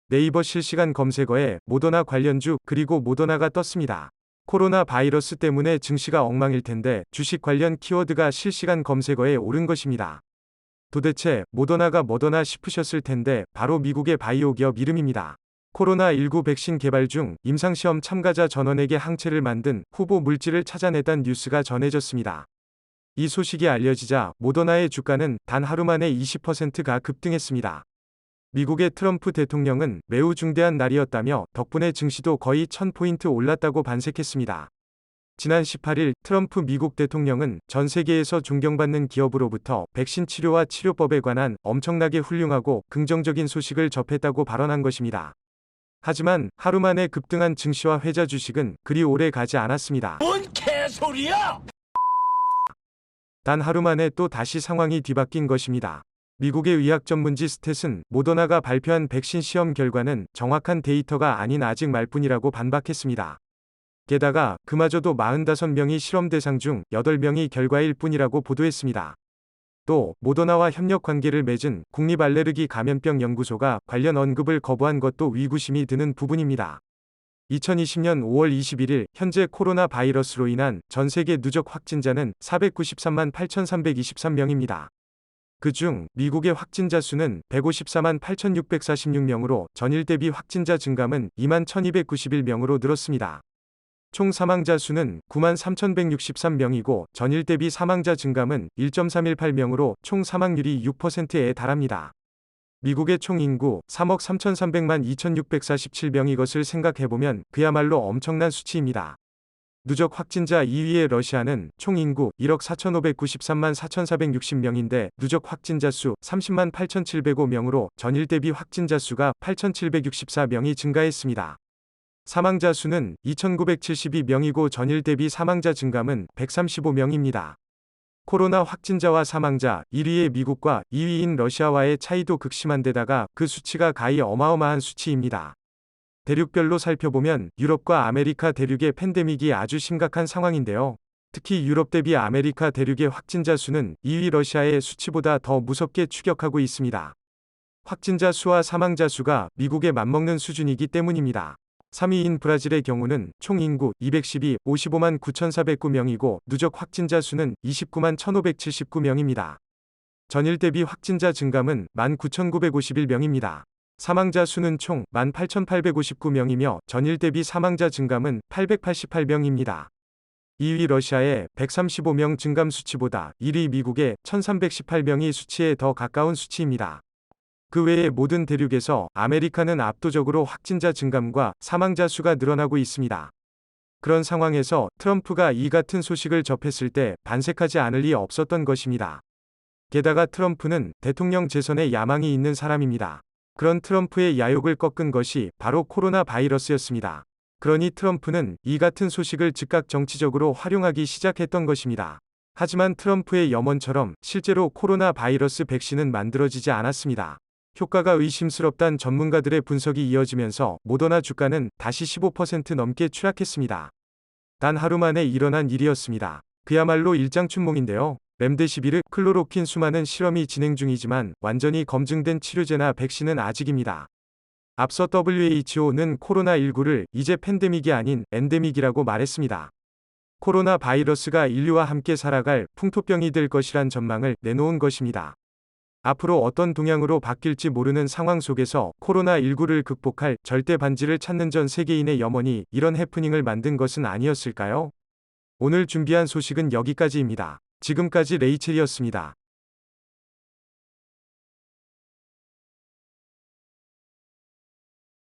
네이버 실시간 검색어에 모더나 관련주 그리고 모더나가 떴습니다. 코로나 바이러스 때문에 증시가 엉망일 텐데 주식 관련 키워드가 실시간 검색어에 오른 것입니다. 도대체 모더나가 뭐더나 싶으셨을 텐데 바로 미국의 바이오 기업 이름입니다. 코로나19 백신 개발 중 임상시험 참가자 전원에게 항체를 만든 후보 물질을 찾아냈다는 뉴스가 전해졌습니다. 이 소식이 알려지자 모더나의 주가는 단 하루 만에 20%가 급등했습니다. 미국의 트럼프 대통령은 매우 중대한 날이었다며 덕분에 증시도 거의 1000포인트 올랐다고 반색했습니다. 지난 18일 트럼프 미국 대통령은 전 세계에서 존경받는 기업으로부터 백신 치료와 치료법에 관한 엄청나게 훌륭하고 긍정적인 소식을 접했다고 발언한 것입니다. 하지만 하루 만에 급등한 증시와 회자 주식은 그리 오래 가지 않았습니다. 뭔 개소리야! 단 하루 만에 또 다시 상황이 뒤바뀐 것입니다. 미국의 의학 전문지 스탯은 모더나가 발표한 백신 시험 결과는 정확한 데이터가 아닌 아직 말뿐이라고 반박했습니다. 게다가 그마저도 45명이 실험 대상 중 8명이 결과일 뿐이라고 보도했습니다. 또 모더나와 협력 관계를 맺은 국립알레르기 감염병 연구소가 관련 언급을 거부한 것도 의구심이 드는 부분입니다. 2020년 5월 21일 현재 코로나 바이러스로 인한 전 세계 누적 확진자는 493만 8,323명입니다. 그중 미국의 확진자 수는 154만 8,646명으로 전일 대비 확진자 증감은 2만 1,291명으로 늘었습니다. 총 사망자 수는 9만 3,163명이고 전일 대비 사망자 증감은 1.318명으로 총 사망률이 6%에 달합니다. 미국의 총 인구 3억 3,300만 2,647명 이것을 생각해보면 그야말로 엄청난 수치입니다. 누적 확진자 2위의 러시아는 총 인구 1억 4,593만 4,460명인데 누적 확진자 수 30만 8,705명으로 전일 대비 확진자 수가 8,764명이 증가했습니다. 사망자 수는 2,972명이고 전일 대비 사망자 증감은 135명입니다. 코로나 확진자와 사망자 1위의 미국과 2위인 러시아와의 차이도 극심한데다가 그 수치가 가히 어마어마한 수치입니다. 대륙별로 살펴보면 유럽과 아메리카 대륙의 팬데믹이 아주 심각한 상황인데요. 특히 유럽 대비 아메리카 대륙의 확진자 수는 2위 러시아의 수치보다 더 무섭게 추격하고 있습니다. 확진자 수와 사망자 수가 미국에 맞먹는 수준이기 때문입니다. 3위인 브라질의 경우는 총 인구 212, 55만 9,409명이고 누적 확진자 수는 29만 1,579명입니다. 전일 대비 확진자 증감은 19,951명입니다. 사망자 수는 총 18,859명이며 전일 대비 사망자 증감은 888명입니다. 2위 러시아의 135명 증감 수치보다 1위 미국의 1,318명이 수치에 더 가까운 수치입니다. 그 외의 모든 대륙에서 아메리카는 압도적으로 확진자 증감과 사망자 수가 늘어나고 있습니다. 그런 상황에서 트럼프가 이 같은 소식을 접했을 때 반색하지 않을 리 없었던 것입니다. 게다가 트럼프는 대통령 재선에 야망이 있는 사람입니다. 그런 트럼프의 야욕을 꺾은 것이 바로 코로나 바이러스였습니다. 그러니 트럼프는 이 같은 소식을 즉각 정치적으로 활용하기 시작했던 것입니다. 하지만 트럼프의 염원처럼 실제로 코로나 바이러스 백신은 만들어지지 않았습니다. 효과가 의심스럽단 전문가들의 분석이 이어지면서 모더나 주가는 다시 15% 넘게 추락했습니다. 단 하루 만에 일어난 일이었습니다. 그야말로 일장춘몽인데요. 렘데시비르, 클로로킨 수많은 실험이 진행 중이지만 완전히 검증된 치료제나 백신은 아직입니다. 앞서 WHO는 코로나19를 이제 팬데믹이 아닌 엔데믹이라고 말했습니다. 코로나 바이러스가 인류와 함께 살아갈 풍토병이 될 것이란 전망을 내놓은 것입니다. 앞으로 어떤 동향으로 바뀔지 모르는 상황 속에서 코로나19를 극복할 절대 반지를 찾는 전 세계인의 염원이 이런 해프닝을 만든 것은 아니었을까요? 오늘 준비한 소식은 여기까지입니다. 지금까지 레이첼이었습니다.